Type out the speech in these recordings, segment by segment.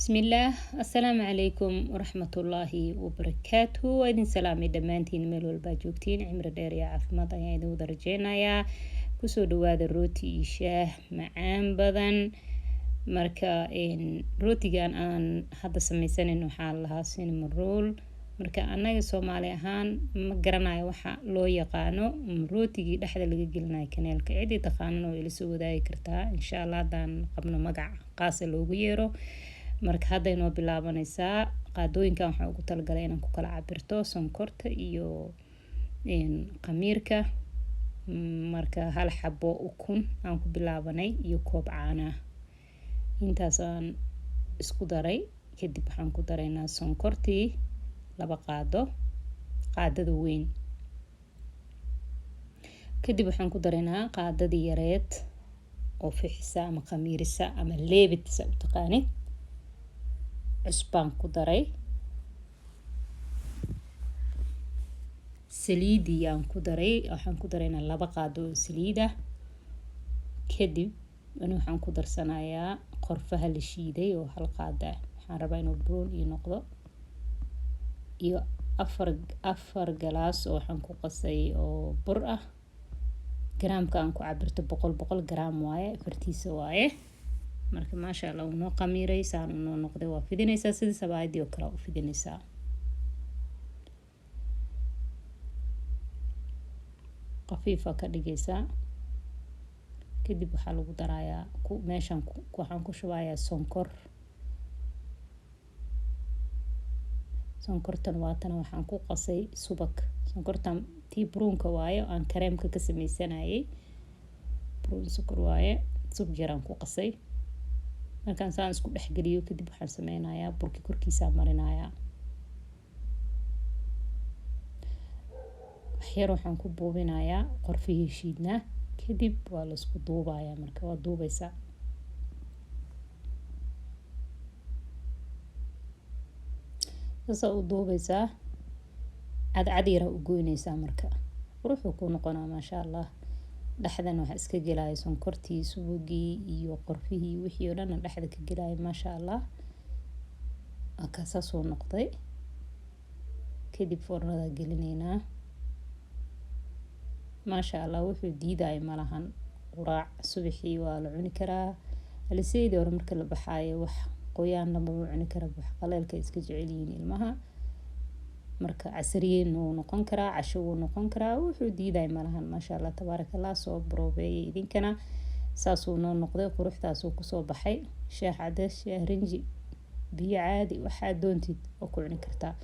بسم الله السلام عليكم ورحمة الله وبركاته وإذن سلامي دمانتين ميل والباجوكتين عمر ديري عافماد أيان إذن ودرجينايا كسو دواد الروتي شاه معان بدن marka rootigan aan hadda samaysanayno waxaa lahaa cinnamon roll marka anaga Soomaali ahaan ma garanayo waxa loo yaqaano rootigii dhexda laga gelinayo kaneelka cidii taqaanana way ila soo wadaagi kartaa insha Allah hadaan qabno magac qaas loogu yeero marka hadda inoo bilaabanaysaa qaadooyinkan waxaan ugu talagalay inaan ku kala cabirto sonkorta iyo qamiirka marka hal xabo ukun aan ku bilaabanay iyo koob caano intaas aan isku daray kadib waxaan ku daraynaa sonkortii 2 qaado qaadada weyn kadib waxaan ku daraynaa qaadadii yareed oo fixisa ama qamiirisa ama leebitisa u taqaanid cusbaan ku daray saliidiyaan ku daray waxaan ku daraynaa 2 qaado oo saliid ah kadib waxaan ku darsanayaa qorfaha la shiiday oo hal qaada waxaan rabaa inuu brown ii noqdo iyo 4 galaas oo waxaan ku qasay oo bur ah garaamka aan ku cabirto 100 garaam waaye fartiisa waaye marka maasha Allah uu noo qamiiray saan uu noqday waa fidinaysaa sidii sabaayadii oo kale u fidinaysaa qafiifa ka dhigaysaa kadib waxaa lagu darayaa meeshan waxaan ku shubayaa sonkortan waatan waxaan ku qasay subag sonkortan tii brownka waaye aan kareemka ka sameysanayay brown sokor waaye subag yaraan ku qasay markaan saan isku dhex galiyo kadib waxaan sameynayaa burki korkiisa marinayaa waxyar waxaan ku buubinayaa qorfihii shiidnaa kadib waa la isku duubayaa marka waa duubaysaa sasa u duubaysaa cad yara u goynaysaa marka wuxuu ku noqonaa maasha Allah dhaxdan waxa iska galay sonkortii subagii iyo qorfihii wixii oo dhan dhaxda ka galay maasha Allah akaasoo noqday kadib foornada gelinaynaa maasha Allah wuxuu diiday malahan quraac subaxii waa la cuni karaa aliseeyda hore marka la baxaayo wax qoyaan lama cuni karo wax qaleelka iska jeceliin ilmaha marka casriyeyn uu noqon karaa casho uu noqon karaa wuxuu diiday malahan maasha Allah tabarakallah soo brobeeyay idinkana saas uu noo noqday quruxdaas uu ku soo baxay shaah cadays shaah rinji biyo caadi waxa doontid oo ku cuni kartaa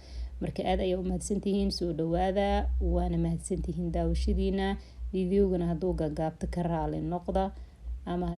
marka aad ay u mahadsantihiin soo dhawaada waana mahadsantihiin daawashadiina videogana haduu gaagabta ka raali noqda ama